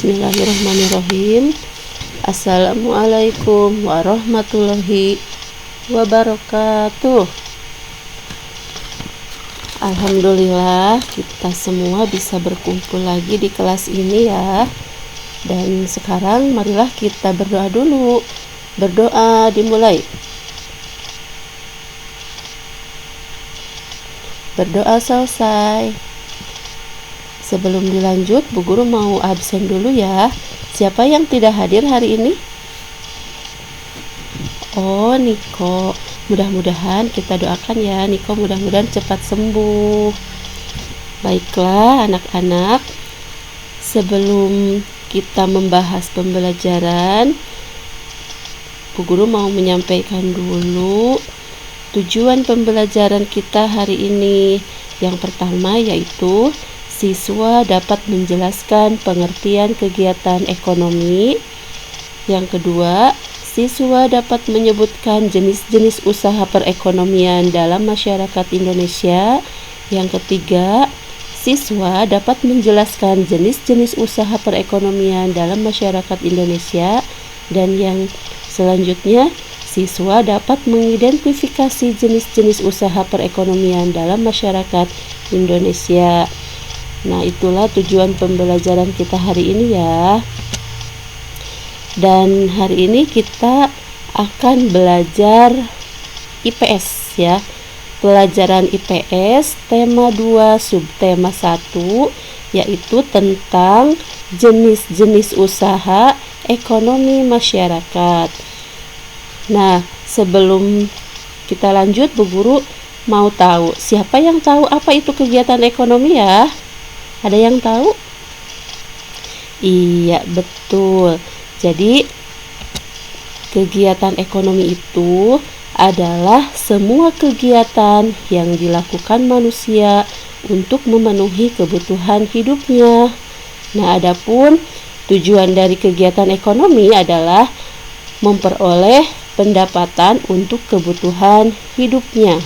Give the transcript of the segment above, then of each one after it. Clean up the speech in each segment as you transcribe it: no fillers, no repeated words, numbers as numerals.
Bismillahirrahmanirrahim. Assalamualaikum warahmatullahi wabarakatuh. Alhamdulillah kita semua bisa berkumpul lagi di kelas ini ya. Dan sekarang marilah kita berdoa dulu. Berdoa dimulai. Berdoa selesai. Sebelum dilanjut, Bu Guru mau absen dulu ya. Siapa yang tidak hadir hari ini? Oh, Niko. Mudah-mudahan kita doakan ya, Niko mudah-mudahan cepat sembuh. Baiklah anak-anak, sebelum kita membahas pembelajaran, Bu Guru mau menyampaikan dulu tujuan pembelajaran kita hari ini. Yang pertama yaitu siswa dapat menjelaskan pengertian kegiatan ekonomi. Yang kedua, siswa dapat menyebutkan jenis-jenis usaha perekonomian dalam masyarakat Indonesia. Yang ketiga, siswa dapat menjelaskan jenis-jenis usaha perekonomian dalam masyarakat Indonesia. Dan yang selanjutnya, siswa dapat mengidentifikasi jenis-jenis usaha perekonomian dalam masyarakat Indonesia. Nah, itulah tujuan pembelajaran kita hari ini ya. Dan hari ini kita akan belajar IPS ya. Pelajaran IPS tema 2 subtema 1 yaitu tentang jenis-jenis usaha ekonomi masyarakat. Nah, sebelum kita lanjut, Bu Guru mau tahu siapa yang tahu apa itu kegiatan ekonomi ya? Ada yang tahu? Iya, betul. Jadi, kegiatan ekonomi itu adalah semua kegiatan yang dilakukan manusia untuk memenuhi kebutuhan hidupnya. Nah, adapun tujuan dari kegiatan ekonomi adalah memperoleh pendapatan untuk kebutuhan hidupnya.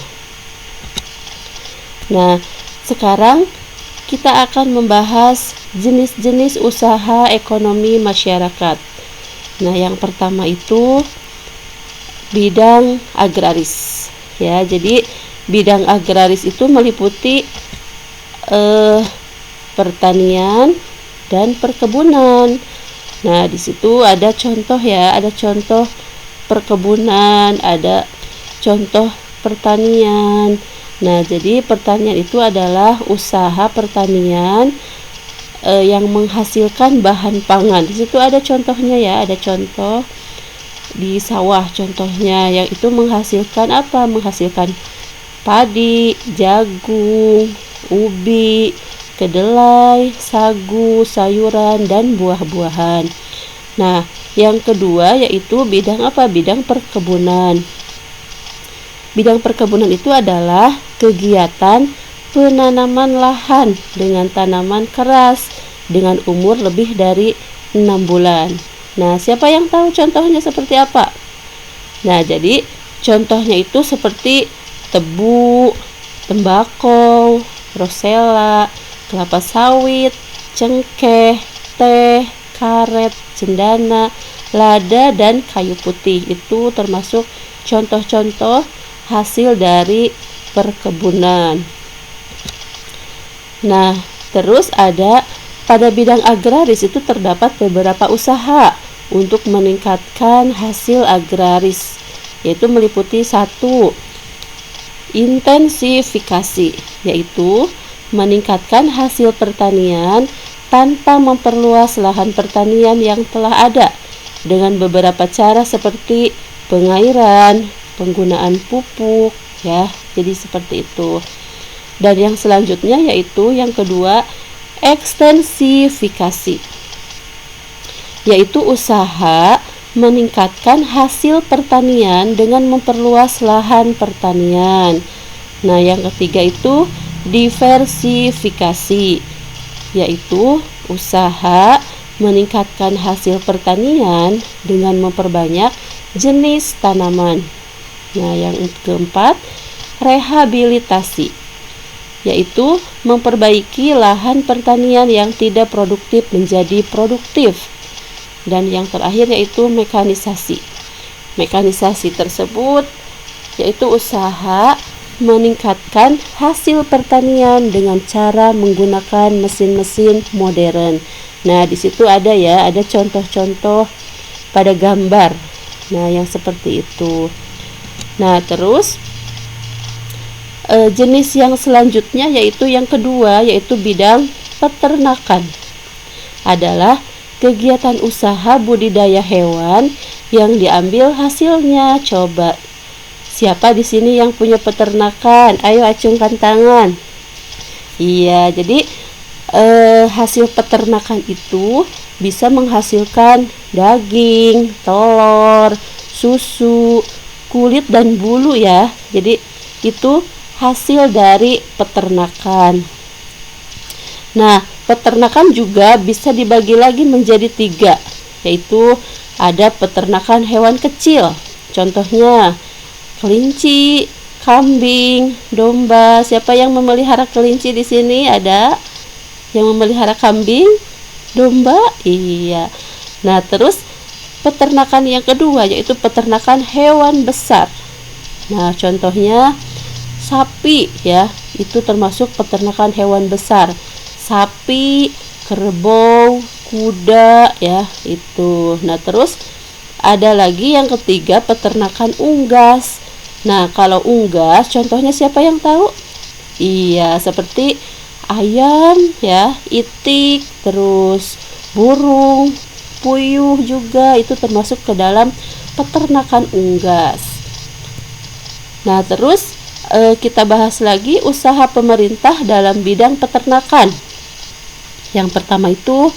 Nah, sekarang kita akan membahas jenis-jenis usaha ekonomi masyarakat. Nah, yang pertama itu bidang agraris. Ya, jadi bidang agraris itu meliputi pertanian dan perkebunan. Nah, di situ ada contoh ya, ada contoh perkebunan, ada contoh pertanian. Nah, jadi pertanian itu adalah usaha pertanian yang menghasilkan bahan pangan. Di situ ada contohnya ya, ada contoh di sawah contohnya yang itu menghasilkan apa? Menghasilkan padi, jagung, ubi, kedelai, sagu, sayuran dan buah-buahan. Nah, yang kedua yaitu bidang apa? Bidang perkebunan. Bidang perkebunan itu adalah kegiatan penanaman lahan dengan tanaman keras dengan umur lebih dari 6 bulan. Nah, siapa yang tahu contohnya seperti apa? Nah, jadi contohnya itu seperti tebu, tembakau, rosella, kelapa sawit, cengkeh, teh, karet, cendana, lada, dan kayu putih. Itu termasuk contoh-contoh hasil dari perkebunan. Nah, terus ada pada bidang agraris itu terdapat beberapa usaha untuk meningkatkan hasil agraris, yaitu meliputi 1. Intensifikasi, yaitu meningkatkan hasil pertanian tanpa memperluas lahan pertanian yang telah ada dengan beberapa cara seperti pengairan, penggunaan pupuk ya. Jadi seperti itu. Dan yang selanjutnya yaitu yang kedua, ekstensifikasi, yaitu usaha meningkatkan hasil pertanian dengan memperluas lahan pertanian. Nah, yang ketiga itu diversifikasi, yaitu usaha meningkatkan hasil pertanian dengan memperbanyak jenis tanaman. Nah, yang keempat, rehabilitasi, yaitu memperbaiki lahan pertanian yang tidak produktif menjadi produktif. Dan yang terakhir yaitu mekanisasi. Mekanisasi tersebut yaitu usaha meningkatkan hasil pertanian dengan cara menggunakan mesin-mesin modern. Nah, di situ ada contoh-contoh pada gambar. Nah, yang seperti itu. Nah, terus jenis yang selanjutnya yaitu yang kedua, yaitu bidang peternakan. Adalah kegiatan usaha budidaya hewan yang diambil hasilnya. Coba, siapa di sini yang punya peternakan? Ayo acungkan tangan. Iya, jadi hasil peternakan itu bisa menghasilkan daging, telur, susu, kulit dan bulu ya. Jadi itu hasil dari peternakan. Nah, peternakan juga bisa dibagi lagi menjadi 3, yaitu ada peternakan hewan kecil. Contohnya kelinci, kambing, domba. Siapa yang memelihara kelinci di sini? Ada yang memelihara kambing, domba? Iya. Nah, terus peternakan yang kedua yaitu peternakan hewan besar. Nah, contohnya sapi ya, itu termasuk peternakan hewan besar. Sapi, kerbau, kuda ya, itu. Nah, terus ada lagi yang ketiga peternakan unggas. Nah, kalau unggas contohnya siapa yang tahu? Iya, seperti ayam ya, itik, terus burung, puyuh juga itu termasuk ke dalam peternakan unggas. Nah, terus kita bahas lagi usaha pemerintah dalam bidang peternakan. Yang pertama itu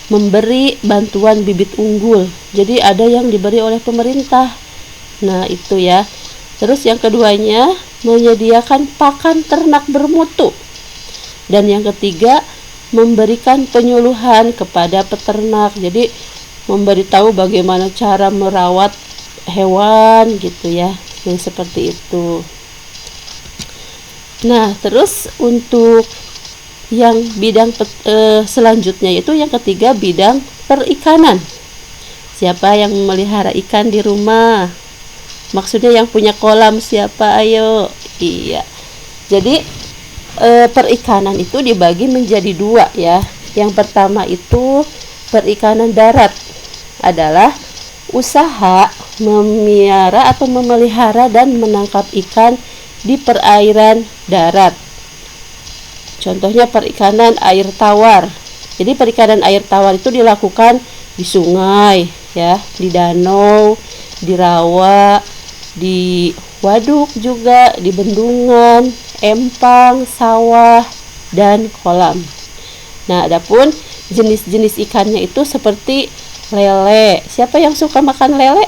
memberi bantuan bibit unggul. Jadi ada yang diberi oleh pemerintah. Nah, itu ya. Terus yang keduanya menyediakan pakan ternak bermutu. Dan yang ketiga memberikan penyuluhan kepada peternak. Jadi memberitahu bagaimana cara merawat hewan gitu ya. Yang seperti itu. Nah, terus untuk yang bidang selanjutnya itu yang ketiga bidang perikanan. Siapa yang memelihara ikan di rumah? Maksudnya yang punya kolam siapa? Ayo. Iya. Jadi perikanan itu dibagi menjadi 2 ya. Yang pertama itu perikanan darat, adalah usaha memelihara atau memelihara dan menangkap ikan di perairan darat. Contohnya perikanan air tawar. Jadi perikanan air tawar itu dilakukan di sungai ya, di danau, di rawa, di waduk juga, di bendungan, empang, sawah, dan kolam. Nah, adapun jenis-jenis ikannya itu seperti lele. Siapa yang suka makan lele?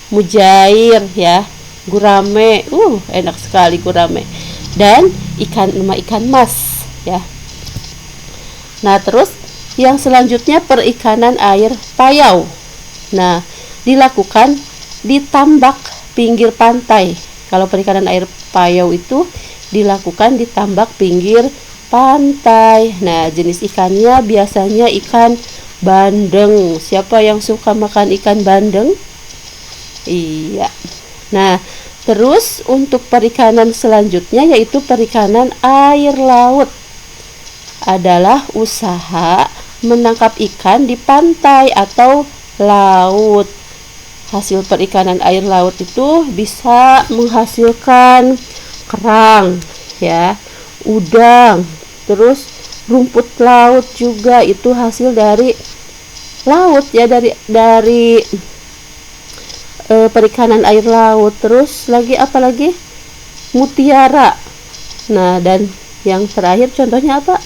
Mujair ya, gurame. Enak sekali gurame. Dan ikan mas ya. Nah, terus yang selanjutnya perikanan air payau. Nah, dilakukan di tambak pinggir pantai. Kalau perikanan air payau itu dilakukan di tambak pinggir pantai. Nah, jenis ikannya biasanya ikan bandeng. Siapa yang suka makan ikan bandeng? Iya. Nah, terus untuk perikanan selanjutnya yaitu perikanan air laut, adalah usaha menangkap ikan di pantai atau laut. Hasil perikanan air laut itu bisa menghasilkan kerang ya, udang, terus rumput laut juga, itu hasil dari laut ya, dari perikanan air laut. Terus lagi apa lagi? Mutiara. Nah, dan yang terakhir contohnya apa?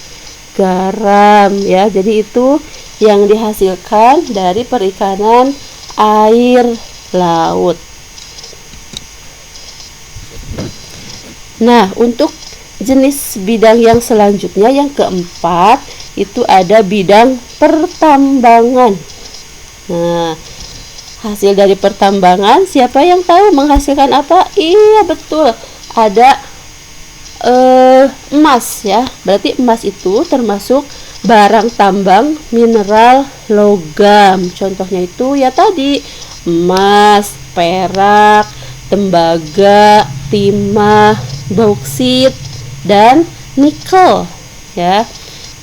Garam ya. Jadi itu yang dihasilkan dari perikanan air laut. Nah, untuk jenis bidang yang selanjutnya yang keempat itu ada bidang pertambangan. Nah, hasil dari pertambangan siapa yang tahu menghasilkan apa? Iya, betul. Ada emas ya. Berarti emas itu termasuk barang tambang mineral logam. Contohnya itu ya tadi emas, perak, tembaga, timah, bauksit, dan nikel ya.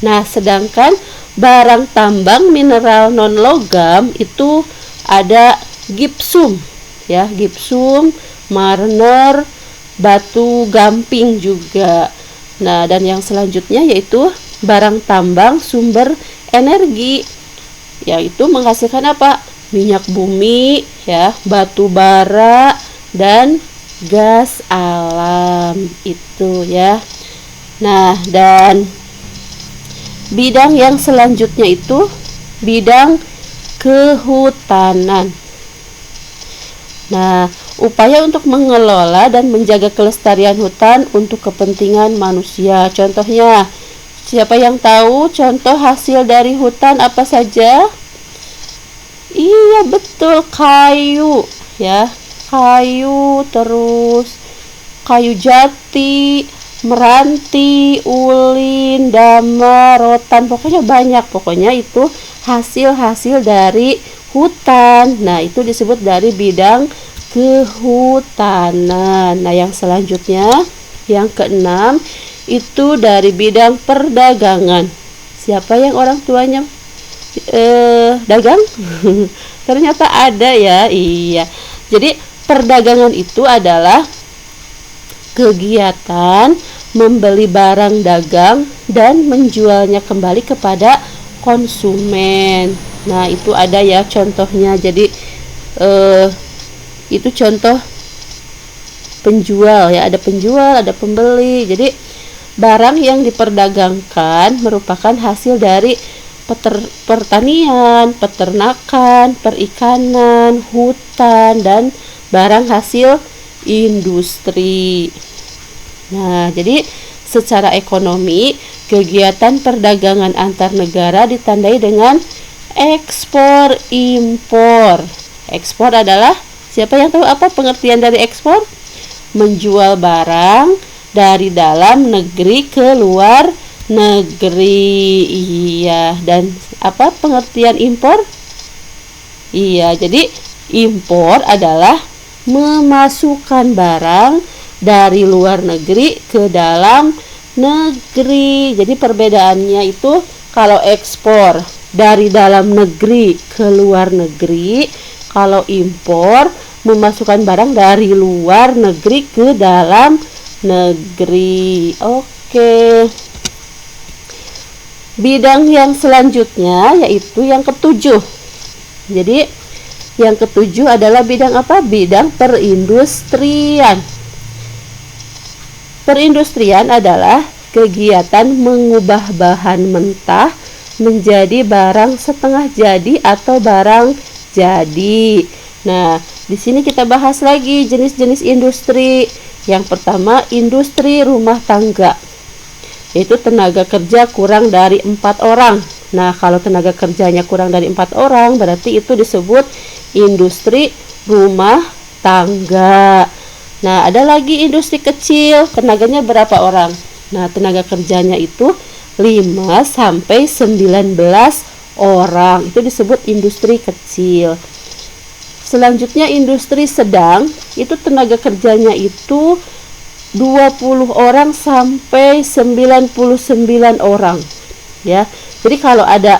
Nah, sedangkan barang tambang mineral non logam itu ada gipsum ya, gipsum, marmer, batu gamping juga. Nah, dan yang selanjutnya yaitu barang tambang sumber energi, yaitu menghasilkan apa? Minyak bumi ya, batu bara, dan gas alam itu ya. Nah, dan bidang yang selanjutnya itu bidang kehutanan. Nah, upaya untuk mengelola dan menjaga kelestarian hutan untuk kepentingan manusia. Contohnya, siapa yang tahu contoh hasil dari hutan apa saja? Iya, betul, kayu ya. Kayu, terus kayu jati, meranti, ulin, dama, rotan, pokoknya banyak. Pokoknya itu hasil-hasil dari hutan. Nah, itu disebut dari bidang kehutanan. Nah, yang selanjutnya, yang keenam, itu dari bidang perdagangan. Siapa yang orang tuanya dagang? Ternyata ada ya. Iya. Jadi perdagangan itu adalah kegiatan membeli barang dagang dan menjualnya kembali kepada konsumen. Nah, itu ada ya contohnya. Jadi itu contoh penjual ya, ada penjual, ada pembeli. Jadi barang yang diperdagangkan merupakan hasil dari pertanian, peternakan, perikanan, hutan, dan barang hasil industri. Nah, jadi secara ekonomi, kegiatan perdagangan antar negara ditandai dengan ekspor impor. Ekspor adalah, siapa yang tahu apa pengertian dari ekspor? Menjual barang dari dalam negeri ke luar negeri. Iya, dan apa pengertian impor? Iya, jadi impor adalah memasukkan barang dari luar negeri ke dalam negeri. Jadi perbedaannya itu, kalau ekspor dari dalam negeri ke luar negeri, kalau impor memasukkan barang dari luar negeri ke dalam negeri. Oke. Bidang yang selanjutnya yaitu yang ketujuh. Jadi yang ketujuh adalah bidang apa? Bidang perindustrian. Perindustrian adalah kegiatan mengubah bahan mentah menjadi barang setengah jadi atau barang jadi. Nah, di sini kita bahas lagi jenis-jenis industri. Yang pertama, industri rumah tangga, yaitu tenaga kerja kurang dari 4 orang. Nah, kalau tenaga kerjanya kurang dari 4 orang, berarti itu disebut industri rumah tangga. Nah, ada lagi industri kecil, tenaganya berapa orang? Nah, tenaga kerjanya itu 5 sampai 19 orang. Itu disebut industri kecil. Selanjutnya industri sedang, itu tenaga kerjanya itu 20 orang sampai 99 orang ya. Jadi kalau ada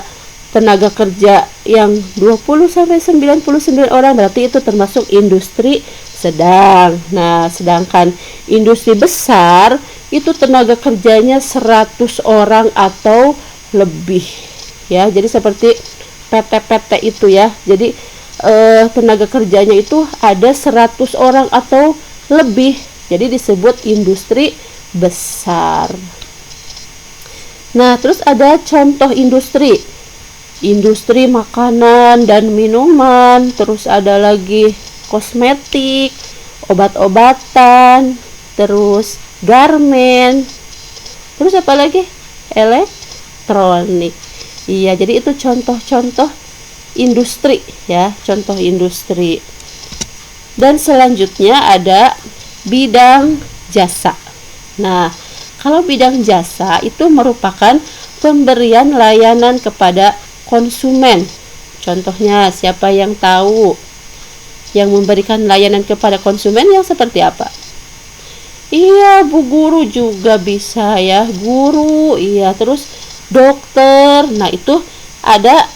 tenaga kerja yang 20 sampai 99 orang, berarti itu termasuk industri sedang. Nah, sedangkan industri besar itu tenaga kerjanya 100 orang atau lebih ya. Jadi seperti PT-PT itu ya. Jadi tenaga kerjanya itu ada 100 orang atau lebih. Jadi disebut industri besar. Nah, terus ada contoh industri. Industri makanan dan minuman, terus ada lagi kosmetik, obat-obatan, terus garmen. Terus apa lagi? Elektronik. Iya, jadi itu contoh-contoh industri ya, contoh industri. Dan selanjutnya ada bidang jasa. Nah, Kalau bidang jasa itu merupakan pemberian layanan kepada konsumen. Contohnya, siapa yang tahu yang memberikan layanan kepada konsumen yang seperti apa? Iya, bu guru juga bisa ya, guru, iya, terus dokter. Nah, itu ada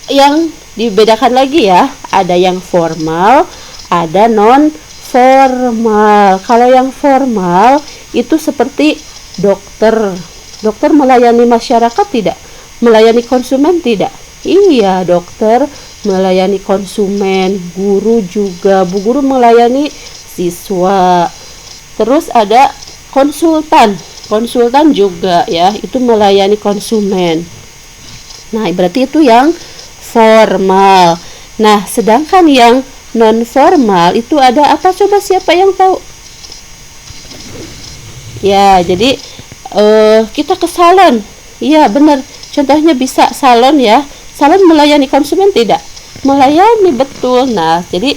yang dibedakan lagi ya, ada yang formal, ada non formal. Kalau yang formal itu seperti dokter. Dokter melayani masyarakat tidak? Melayani konsumen tidak? Iya, dokter melayani konsumen, guru juga, bu guru melayani siswa. Terus ada konsultan. Konsultan juga ya, itu melayani konsumen. Nah, berarti itu yang formal. Nah, sedangkan yang non formal itu ada apa? Coba siapa yang tahu? Ya, jadi kita ke salon. Iya, benar. Contohnya bisa salon ya. Salon melayani konsumen tidak? Melayani, betul. Nah, jadi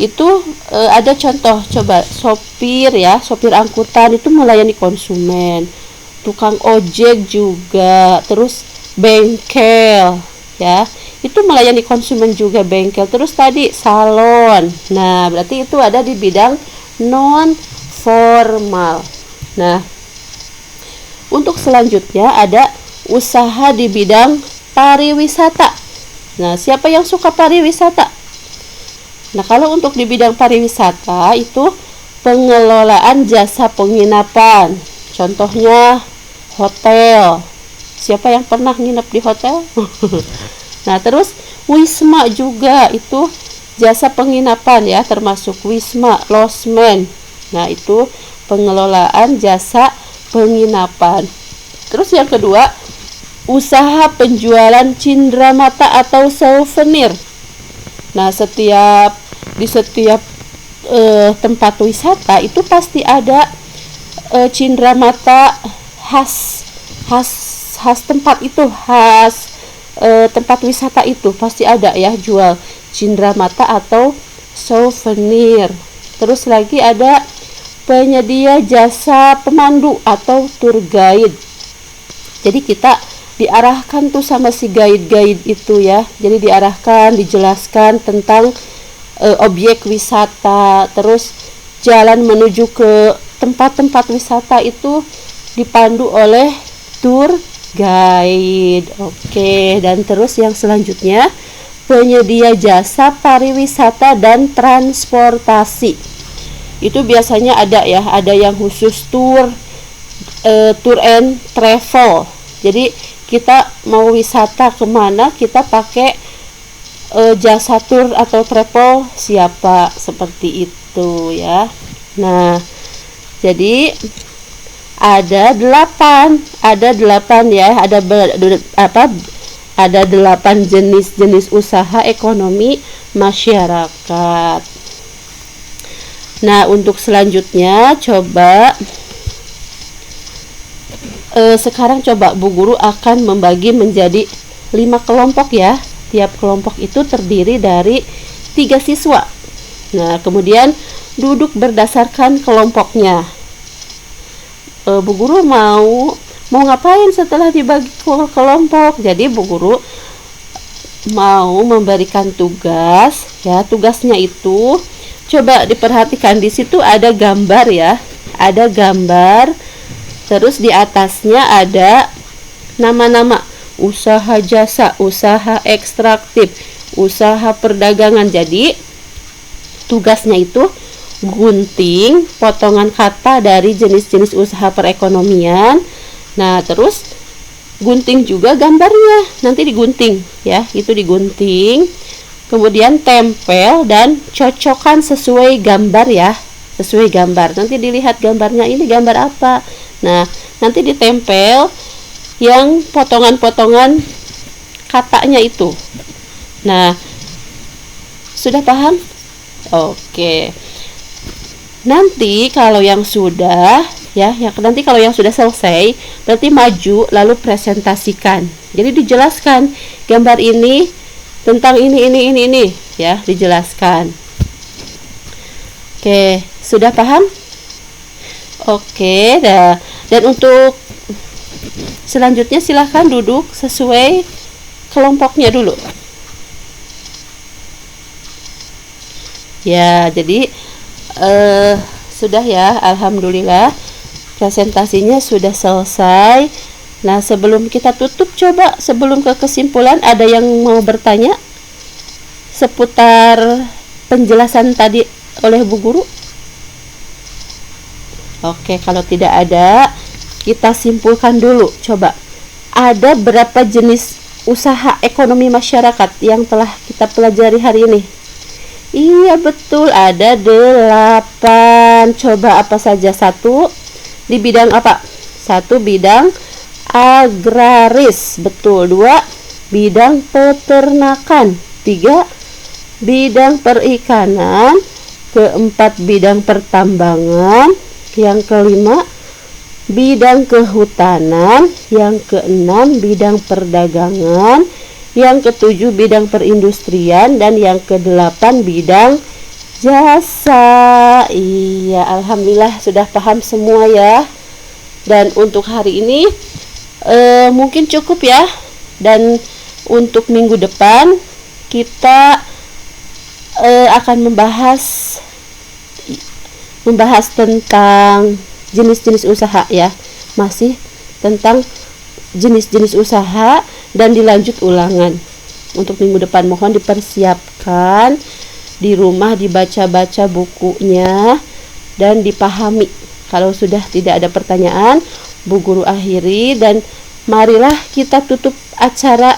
itu ada contoh. Coba sopir ya, sopir angkutan itu melayani konsumen. Tukang ojek juga. Terus bengkel ya. Itu melayani konsumen juga, bengkel. Terus tadi salon. Nah, berarti itu ada di bidang non formal. Nah, untuk selanjutnya ada usaha di bidang pariwisata. Nah, siapa yang suka pariwisata? Nah, kalau untuk di bidang pariwisata itu pengelolaan jasa penginapan. Contohnya hotel. Siapa yang pernah nginep di hotel? Nah, terus wisma juga itu jasa penginapan ya, termasuk wisma, losmen. Nah, itu pengelolaan jasa penginapan. Terus yang kedua, usaha penjualan cindramata atau souvenir. Nah, di setiap tempat wisata itu pasti ada cindramata khas tempat itu, tempat wisata itu pasti ada ya, jual cindramata atau souvenir. Terus lagi ada penyedia jasa pemandu atau tour guide. Jadi kita diarahkan tuh sama si guide itu ya. Jadi diarahkan, dijelaskan tentang objek wisata, terus jalan menuju ke tempat-tempat wisata itu dipandu oleh tour guide. Oke, dan terus yang selanjutnya penyedia jasa pariwisata dan transportasi. Itu biasanya ada ya, ada yang khusus tour and travel. Jadi kita mau wisata kemana, kita pakai jasa tour atau travel siapa, seperti itu ya. Nah, jadi ada 8 ya, ada 8 jenis usaha ekonomi masyarakat. Nah, untuk selanjutnya coba sekarang coba Bu Guru akan membagi menjadi 5 kelompok ya. Tiap kelompok itu terdiri dari 3 siswa. Nah, kemudian duduk berdasarkan kelompoknya. Bu Guru mau ngapain setelah dibagi kelompok? Jadi Bu Guru mau memberikan tugas ya. Tugasnya itu coba diperhatikan, di situ ada gambar ya. Ada gambar. Terus di atasnya ada nama-nama usaha jasa, usaha ekstraktif, usaha perdagangan. Jadi tugasnya itu gunting potongan kata dari jenis-jenis usaha perekonomian. Nah, terus gunting juga gambarnya. Nanti digunting ya, itu digunting. Kemudian tempel dan cocokkan sesuai gambar ya. Sesuai gambar. Nanti dilihat gambarnya, ini gambar apa. Nah, nanti ditempel yang potongan-potongan katanya itu. Nah, sudah paham? Oke. Nanti kalau yang sudah nanti kalau yang sudah selesai, berarti maju lalu presentasikan. Jadi dijelaskan gambar ini tentang ini ya, dijelaskan. Oke, sudah paham? Oke, Dan untuk selanjutnya silahkan duduk sesuai kelompoknya dulu. Ya, jadi sudah ya, alhamdulillah presentasinya sudah selesai. Nah, sebelum kita tutup, coba sebelum ke kesimpulan, ada yang mau bertanya seputar penjelasan tadi oleh Bu Guru? Oke, kalau tidak ada, kita simpulkan dulu. Coba, ada berapa jenis usaha ekonomi masyarakat yang telah kita pelajari hari ini? Iya, betul, ada 8. Coba apa saja? 1 di bidang apa? 1 bidang agraris, betul. 2 bidang peternakan. 3 bidang perikanan. 4 bidang pertambangan. Yang 5 bidang kehutanan. Yang 6 bidang perdagangan. Yang 7 bidang perindustrian. Dan yang 8 bidang jasa. Iya, alhamdulillah sudah paham semua ya. Dan untuk hari ini mungkin cukup ya. Dan untuk minggu depan kita akan membahas tentang jenis-jenis usaha ya. Masih tentang jenis-jenis usaha dan dilanjut ulangan. Untuk minggu depan mohon dipersiapkan di rumah, dibaca-baca bukunya dan dipahami. Kalau sudah tidak ada pertanyaan, Bu Guru akhiri, dan marilah kita tutup acara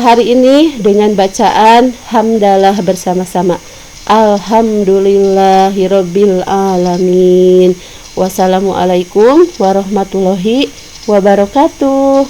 hari ini dengan bacaan hamdalah bersama-sama. Alhamdulillahirabbil alamin. Wassalamualaikum warahmatullahi wabarakatuh.